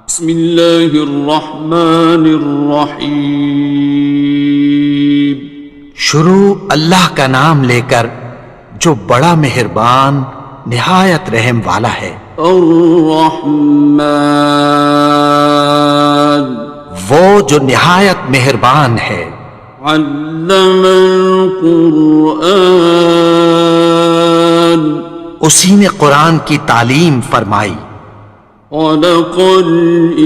بسم اللہ الرحمن الرحیم. شروع اللہ کا نام لے کر جو بڑا مہربان نہایت رحم والا ہے. الرحمن وہ جو نہایت مہربان ہے. علم القرآن اسی نے قرآن کی تعلیم فرمائی. خلق الانسان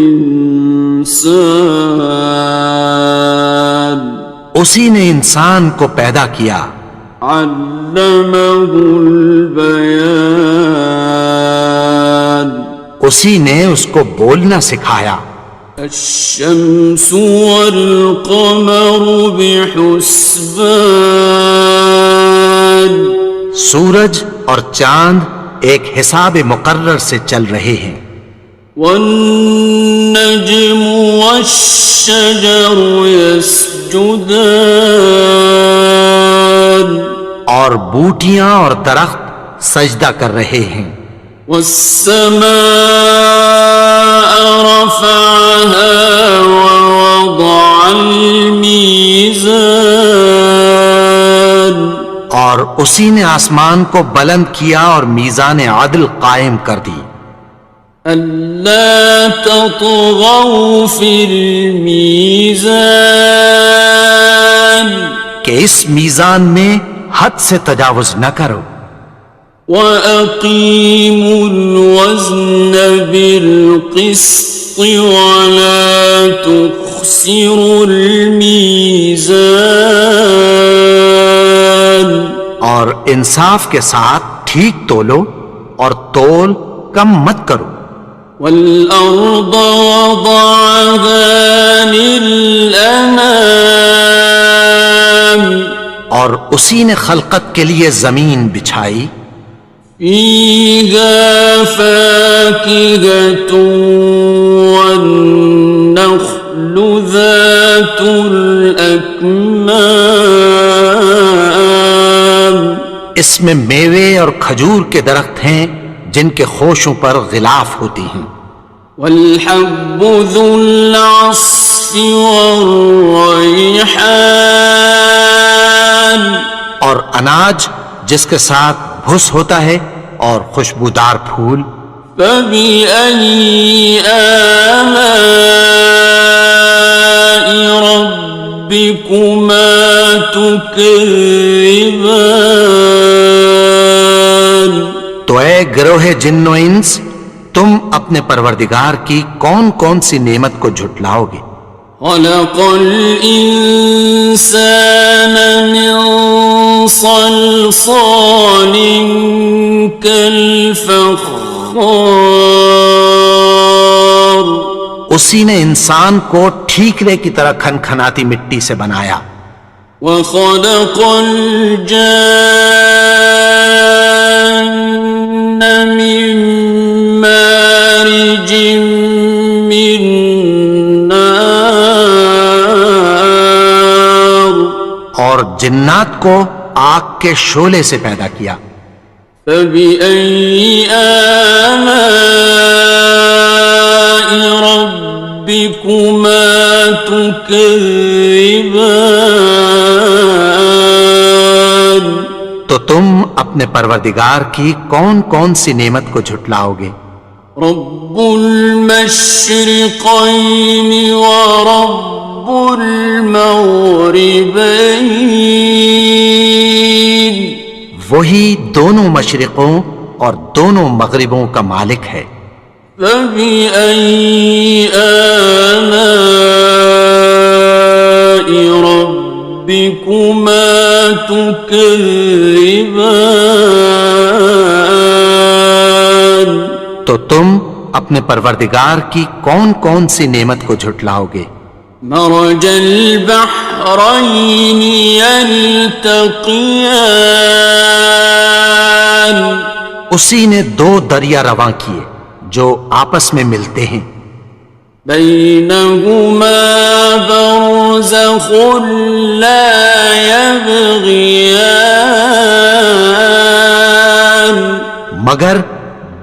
اسی نے انسان کو پیدا کیا. علمہ البیان اسی نے اس کو بولنا سکھایا. الشمس والقمر بحسبان سورج اور چاند ایک حساب مقرر سے چل رہے ہیں. والنجم والشجر يسجدان اور بوٹیاں اور درخت سجدہ کر رہے ہیں. والسماء رفعها ووضع الميزان اور اسی نے آسمان کو بلند کیا اور میزان عدل قائم کر دی. ألا تطغوا في الميزان کہ اس میزان میں حد سے تجاوز نہ کرو. وَأَقِيمُوا الْوَزْنَ بِالْقِسْطِ وَلَا تُخْسِرُوا الْمِيزَانَ اور انصاف کے ساتھ ٹھیک تولو اور تول کم مت کرو. وَالْأَرْضَ وَضَعَهَا لِلْأَنَامِ اور اسی نے خلقت کے لیے زمین بچھائی. فِيهَا فَاكِهَةٌ وَالنَّخْلُ ذَاتُ الْأَكْمَامِ اس میں میوے اور کھجور کے درخت ہیں جن کے خوشوں پر غلاف ہوتی ہیں. وَالْحَبُّ ذُو الْعَصْفِ وَالرَّيْحَانِ اور اناج جس کے ساتھ بھس ہوتا ہے اور خوشبودار پھول. فَبِأَيِّ آلَاءِ رَبِّكُمَا تُكَذِّبَانِ تو اے گروہ جن و انس تم اپنے پروردگار کی کون کون سی نعمت کو جھٹلاؤ گے. خَلَقَ الْإِنسَانَ مِنْ صَلْصَالٍ كَالْفَخَّارِ اسی نے انسان کو ٹھیکرے کی طرح کھنکھناتی مٹی سے بنایا. وَخَلَقَ الْجَانَّ مِن مَّارِجٍ مِّن نَّارٍ اور جنات کو آگ کے شعلے سے پیدا کیا. فَبِأَيِّ آلَاءِ رَبِّكُمَا تُكَذِّبَانِ تو تم اپنے پروردگار کی کون کون سی نعمت کو جھٹلاؤ گے. رب المشرقين ورب المغربين وہی دونوں مشرقوں اور دونوں مغربوں کا مالک ہے. فبأي آلاء ربكما تكذبان تو تم اپنے پروردگار کی کون کون سی نعمت کو جھٹلاؤ گے. مرج البحرين يلتقيان اسی نے دو دریا رواں کیے جو آپس میں ملتے ہیں. بينهما برزخ لا يبغيان مگر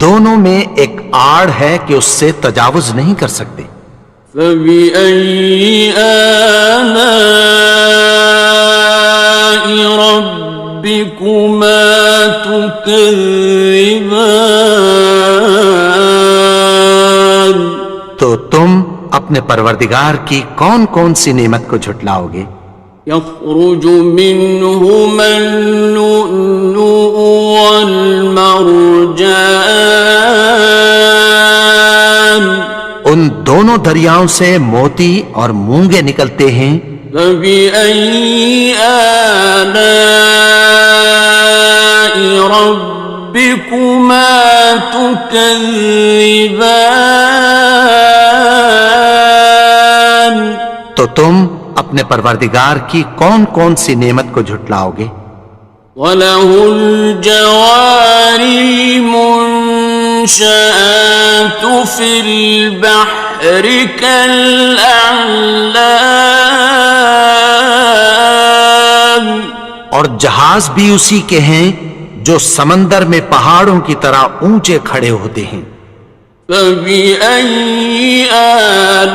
دونوں میں ایک آڑ ہے کہ اس سے تجاوز نہیں کر سکتے۔ فبأي آلاء ربكما تكذبان؟ تو تم اپنے پروردگار کی کون کون سی نعمت کو جھٹلاؤ گے؟ يخرج منهما اللؤلؤ والمرجان، ان دونوں دریاؤں سے موتی اور مونگے نکلتے ہیں۔ فبأي آلاء ربكما تكذبان؟ تو تم اپنے پروردگار کی کون کون سی نعمت کو جھٹلاؤ گے؟ وَلَهُ الْجَوَارِ الْمُنشَآتُ فِي الْبَحْرِ كَالْأَعْلَامِ، اور جہاز بھی اسی کے ہیں جو سمندر میں پہاڑوں کی طرح اونچے کھڑے ہوتے ہیں۔ فَبِأَيِّ آلَاءِ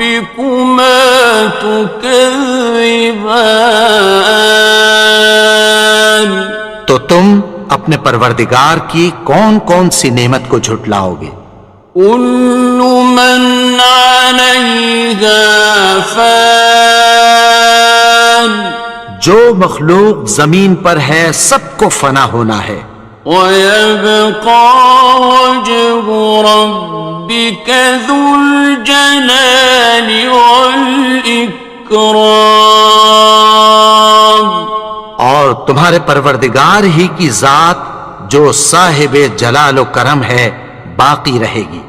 رَبِّكُمَا تُكَذِّبَانِ؟ تو تم اپنے پروردگار کی کون کون سی نعمت کو جھٹلاؤ گے؟ كُلُّ مَنْ عَلَيْهَا فَانٍ، جو مخلوق زمین پر ہے سب کو فنا ہونا ہے۔ وَيَبْقَى وَجْهُ رَبِّكَ ذُو الْجَلَالِ وَالْإِكْرَامِ، اور تمہارے پروردگار ہی کی ذات جو صاحب جلال و کرم ہے باقی رہے گی۔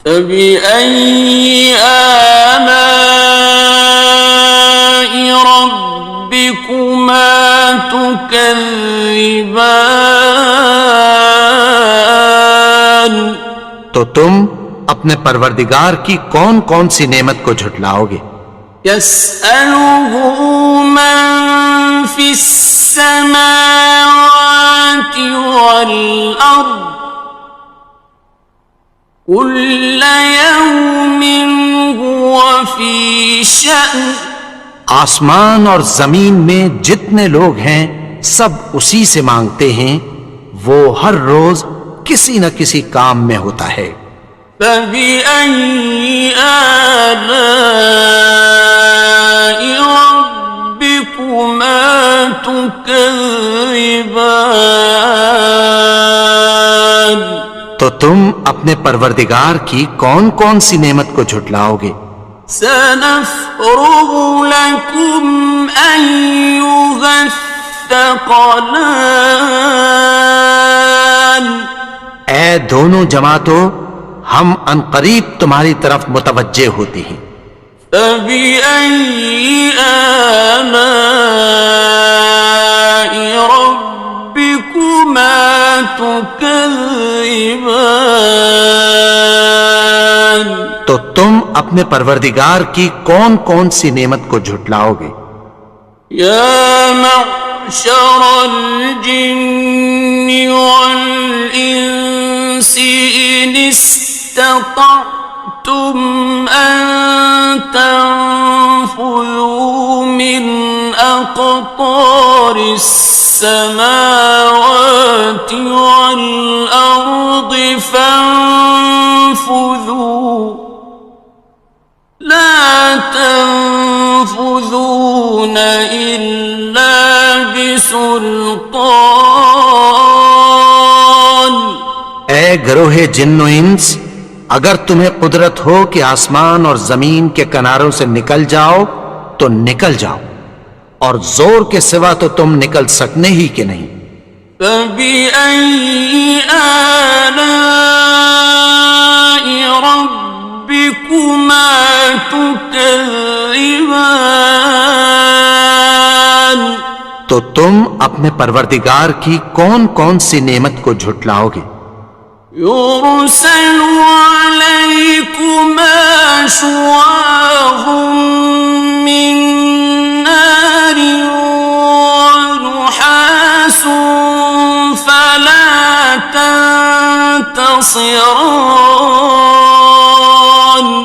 فَبِأَيِّ آلَاءِ رَبِّكُمَا تُكَذِّبَانِ؟ تو تم اپنے پروردگار کی کون کون سی نعمت کو جھٹلاؤ گے؟ يَسْأَلُهُ مَن فِي السَّمَاوَاتِ وَالْأَرْضِ كُلَّ يَوْمٍ هُوَ فِي شَأْنٍ، آسمان اور زمین میں جتنے لوگ ہیں سب اسی سے مانگتے ہیں، وہ ہر روز کسی نہ کسی کام میں ہوتا ہے۔ فَبِأَيِّ آلَاءِ رَبِّكُمَا تُكَذِّبَانِ؟ تو تم اپنے پروردگار کی کون کون سی نعمت کو جھٹلاؤ گے؟ سَنَفْرُغُ لَكُمْ أَيُّهَ الثَّقَلَانِ، اے دونوں جماعتوں، ہم عنقریب تمہاری طرف متوجہ ہوتے ہیں۔ فَبِأَيِّ آلَاءِ رَبِّكُمَا تُكَذِّبَانِ؟ تو تم اپنے پروردگار کی کون کون سی نعمت کو جھٹلاؤ گے؟ يَا مَعْشَرَ الْجِنِّ وَالْإِنسِ إِنِ اسْتَطَعْتُمْ أَن تَنفُذُوا مِنْ أَقْطَارِ السَّمَاوَاتِ وَالْأَرْضِ فَانفُذُوا لَا تَنفُذُونَ إِلَّا بِسُلْطَانٍ۔ اے گروہ جن و انس، اگر تمہیں قدرت ہو کہ آسمان اور زمین کے کناروں سے نکل جاؤ تو نکل جاؤ، اور زور کے سوا تو تم نکل سکنے ہی کہ نہیں۔ فَبِأَيِّ آلَاءِ رَبِّكُمَا تُكَذِّبَانِ؟ تو تم اپنے پروردگار کی کون کون سی نعمت کو جھٹلاؤ گے؟ يُرْسَلُ عَلَيْكُمَا شُوَاظٌ مِّن نَّارٍ وَنُحَاسٌ فَلَا خاسران.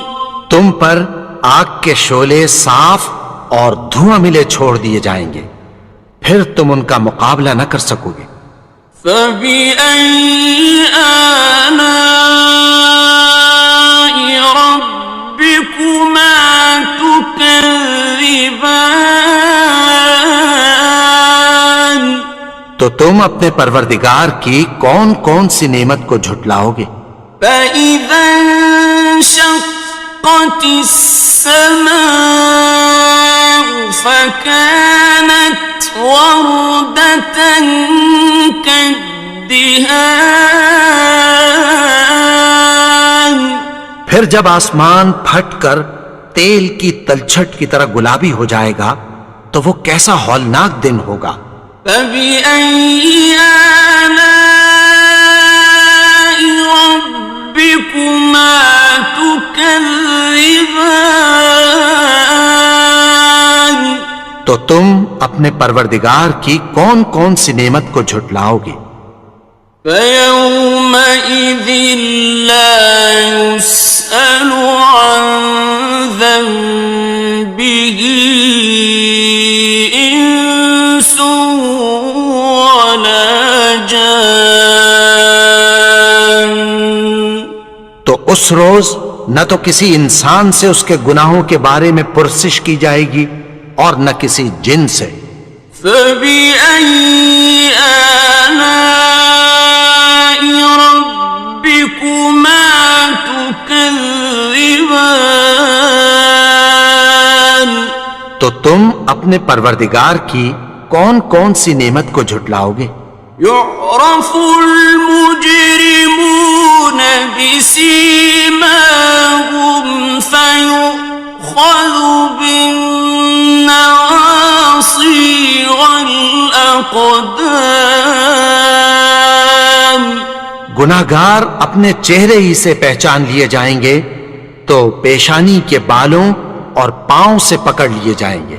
تم پر آگ کے شعلے صاف اور دھواں ملے چھوڑ دیے جائیں گے، پھر تم ان کا مقابلہ نہ کر سکو گے۔ فبأي آلاء ربكما تكذبان. تو تم اپنے پروردگار کی کون کون سی نعمت کو جھٹلاؤ گے؟ فإذا انشقت السماء فكانت وردة كالدهان. پھر جب آسمان پھٹ کر تیل کی تلچھٹ کی طرح گلابی ہو جائے گا تو وہ کیسا ہولناک دن ہوگا۔ فبأي آلاء ربكما تكذبان. تو تم اپنے پروردگار کی کون کون سی نعمت کو جھٹلاؤ گے؟ فيومئذ لا يسأل عن ذنبه إنس ولا جان. تو اس روز نہ تو کسی انسان سے اس کے گناہوں کے بارے میں پرسش کی جائے گی اور نہ کسی جن سے۔ فبأي آلاء ربكما تكذبان. تو تم اپنے پروردگار کی کون کون سی نعمت کو جھٹلاؤ گے؟ يعرف المجرمون بسيماهم فيؤخذ بالنواصي والأقدام. گناہگار اپنے چہرے ہی سے پہچان لیے جائیں گے تو پیشانی کے بالوں اور پاؤں سے پکڑ لیے جائیں گے۔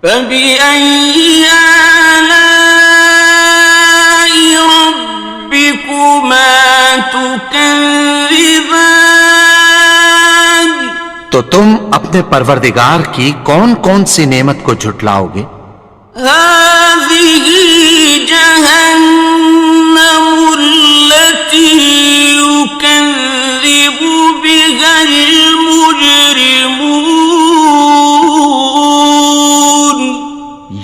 فبأي آلاء ربكما تكذبان. تو تم اپنے پروردگار کی کون کون سی نعمت کو جھٹلاؤ گے؟ هذه جهنم التي يكذب بها المجرمون.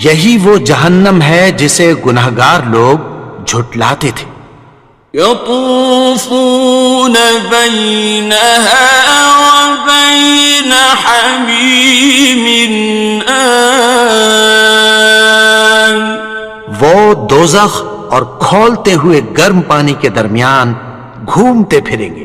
یہی وہ جہنم ہے جسے گناہگار لوگ جھٹلاتے تھے۔ يطوفون بينها وبين حميم آن. وہ دوزخ اور کھولتے ہوئے گرم پانی کے درمیان گھومتے پھریں گے۔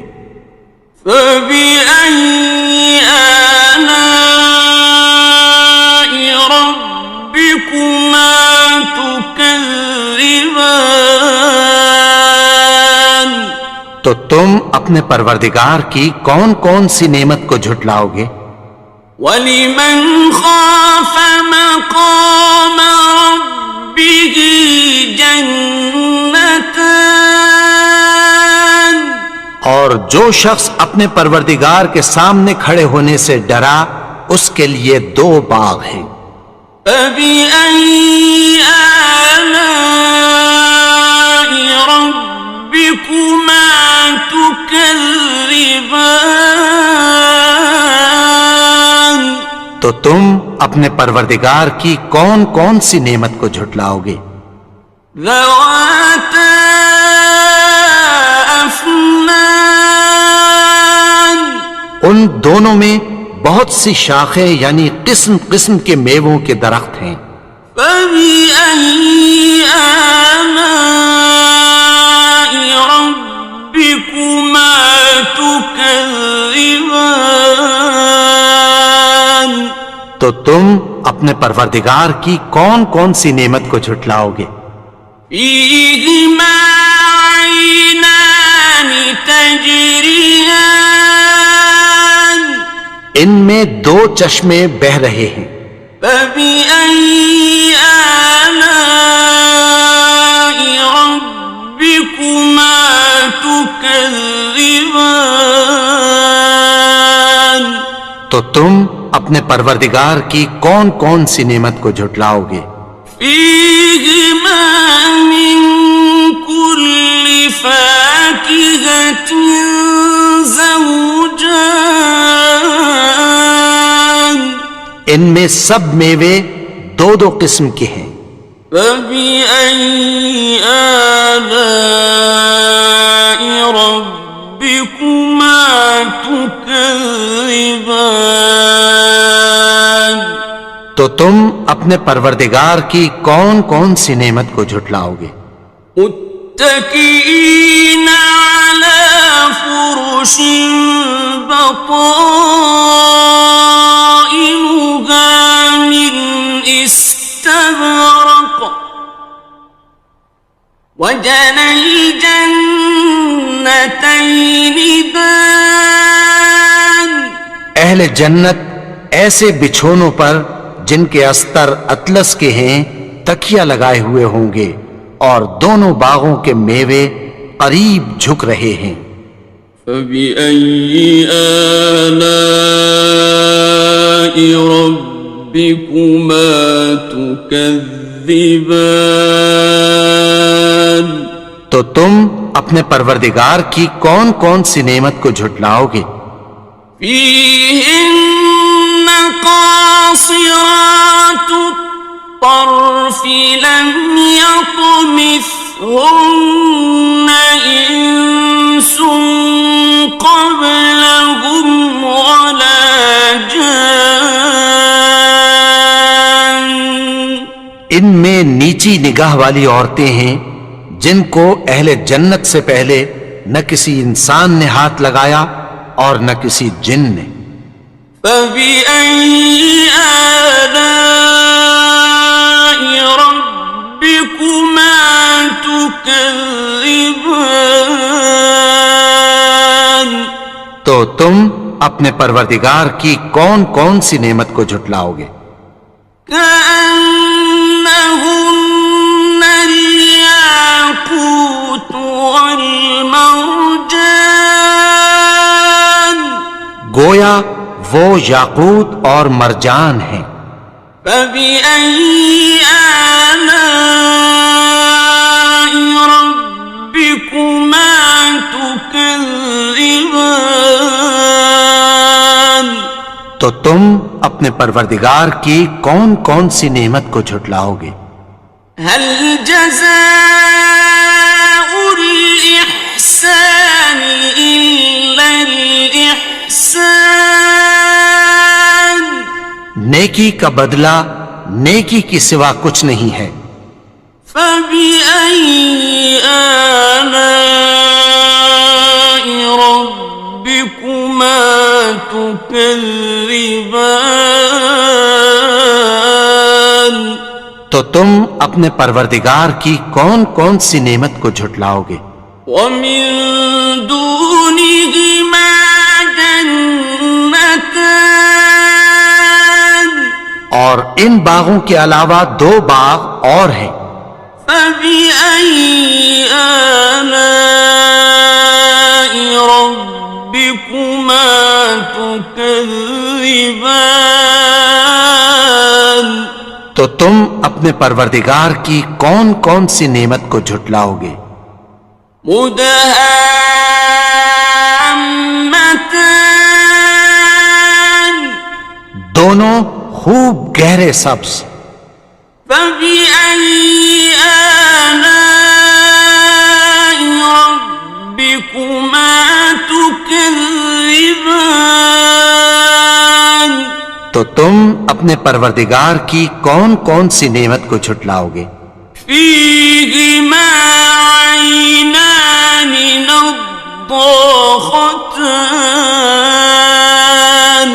فبأي آلاء ربكما تكذبان. تو تم اپنے پروردگار کی کون کون سی نعمت کو جھٹلاؤ گے؟ وَلِمَنْ خَافَ مَقَامَ رَبِّهِ جَنَّتَانِ. اور جو شخص اپنے پروردگار کے سامنے کھڑے ہونے سے ڈرا اس کے لیے دو باغ ہیں۔ فَبِأَيِّ آلَاءِ رَبِّكُمَا تُكَذِّبَانِ. تو تم اپنے پروردگار کی کون کون سی نعمت کو جھٹلاؤ گے؟ ذَوَاتَا أَفْنَانٍ. ان دونوں میں بہت سی شاخیں یعنی قسم قسم کے میووں کے درخت ہیں۔ فَبِأَيِّ آلَاءِ رَبِّكُمَا تُكَذِّبَانِ. تو تم اپنے پروردگار کی کون کون سی نعمت کو جھٹلاؤ گے؟ فِيهِمَا عَيْنَانِ تَجْرِيَانِ. ان میں دو چشمے بہہ رہے ہیں۔ فَبِأَيِّ آلَاءِ رَبِّكُمَا تُكَذِّبَانِ. تكذبان تو تم اپنے پروردگار کی کون کون سی نعمت کو جھٹلاؤ گے؟ فيهما من كل فاكهة زوجان ان میں سب میوے دو دو قسم کے ہیں۔ فبأي آلاء ربكما تكذبان تو تم اپنے پروردگار کی کون کون سی نعمت کو جھٹلاؤ گے؟ متكئين على فرش بطائنها من استبرق وجنى الجنتين دان اہل جنت ایسے بچھونوں پر جن کے استر اطلس کے ہیں تکیہ لگائے ہوئے ہوں گے اور دونوں باغوں کے میوے قریب جھک رہے ہیں۔ فبأي آلاء ربكما تكذبان تو تم اپنے پروردگار کی کون کون سی نعمت کو جھٹلاؤ گے؟ فيهن قاصرات الطرف لم يطمثهن إنس قبلهم ولا جان ان میں نیچی نگاہ والی عورتیں ہیں جن کو اہل جنت سے پہلے نہ کسی انسان نے ہاتھ لگایا اور نہ کسی جن نے۔ فبأي آلاء ربكما تكذبان تو تم اپنے پروردگار کی کون کون سی نعمت کو جھٹلاؤ گے؟ كأنهن الياقوت والمرجان گویا وہ یاقوت اور مرجان ہیں۔ فبأي آلاء ربكما تكذبان تو تم اپنے پروردگار کی کون کون سی نعمت کو جھٹلاؤ گے؟ هل جزاء الإحسان إلا الإحسان نیکی کا بدلہ نیکی کی سوا کچھ نہیں ہے۔ فبأي آلاء ربكما تكذبان تو تم اپنے پروردگار کی کون کون سی نعمت کو جھٹلاؤ گے؟ ومن دونهما جنتان اور ان باغوں کے علاوہ دو باغ اور ہیں۔ فبأي آلاء ربكما تكذبان تو تم اپنے پروردگار کی کون کون سی نعمت کو جھٹلاؤ گے؟ مدهامتان دونوں خوب گہرے سبز۔ فبأي آلاء ربكما تكذبان تو تم اپنے پروردگار کی کون کون سی نعمت کو جھٹلاؤ گے؟ فيهما عينان نضاختان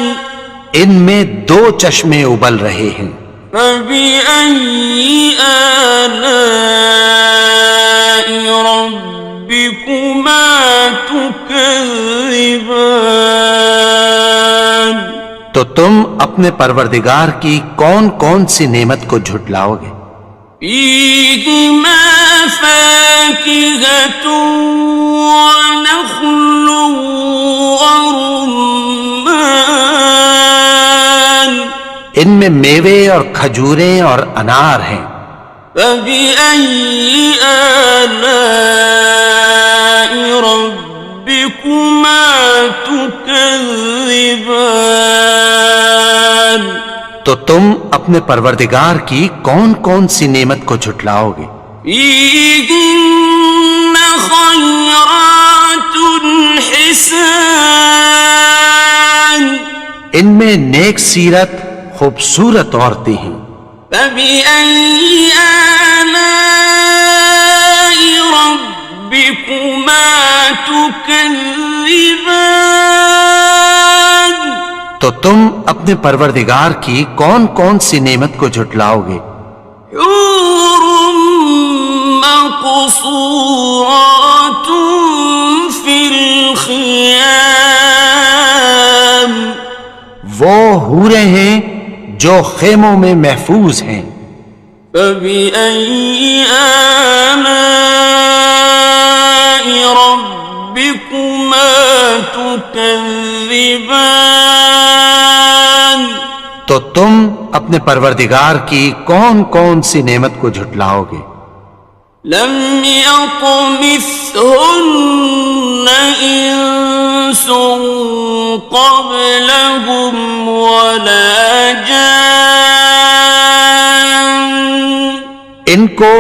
ان میں دو چشمے ابل رہے ہیں۔ فبأي آلاء ربكما تكذبان تو تم اپنے پروردگار کی کون کون سی نعمت کو جھٹلاؤ گے؟ فيهما فاكهة ونخل ان میں میوے اور کھجوریں اور انار ہیں. فبأي آلاء ربكما تكذبان. تو تم اپنے پروردگار کی کون کون سی نعمت کو جھٹلاؤ گے؟ فيهن خيرات حسان. ان میں نیک سیرت خوبصورت عورتیں ہیں. فبأي آلاء ربكما تكذبان. تو تم اپنے پروردگار کی کون کون سی نعمت کو جھٹلاؤ گے؟ حور مقصورات في الخيام. وہ حوریں ہیں جو خیموں میں محفوظ ہیں. فبأي آلاء ربكما تكذبان. تو تم اپنے پروردگار کی کون کون سی نعمت کو جھٹلاؤ گے؟ لم يطمثهن إنس قبلهم ولا جان. ان کو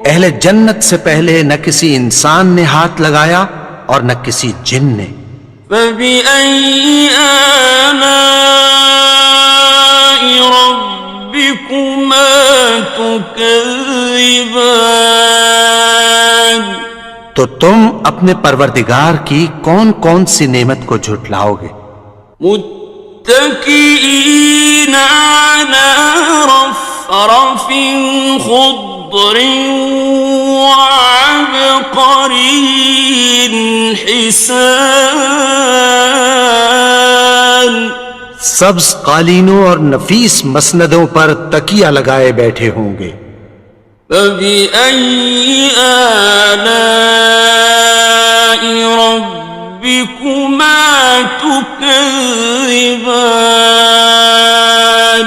اہل جنت سے پہلے نہ کسی انسان نے ہاتھ لگایا اور نہ کسی جن نے. فبأي آلاء ربكما تكذبان. تو تم اپنے پروردگار کی کون کون سی نعمت کو جھٹلاؤ گے؟ متكئين على رفرف خضر وعبقري حسان. سبز قالینوں اور نفیس مسندوں پر تکیہ لگائے بیٹھے ہوں گے. فبأي آلاء ربكما تكذبان.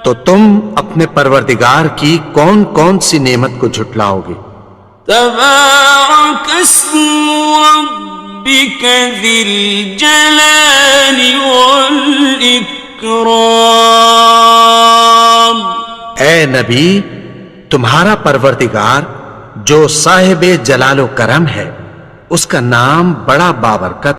تو تم اپنے پروردگار کی کون کون سی نعمت کو جھٹلاؤ گے؟ تبارك اسم ربك ذي الجلال والإكرام. اے نبی، تمہارا پروردگار جو صاحب جلال و کرم ہے، اس کا نام بڑا بابرکت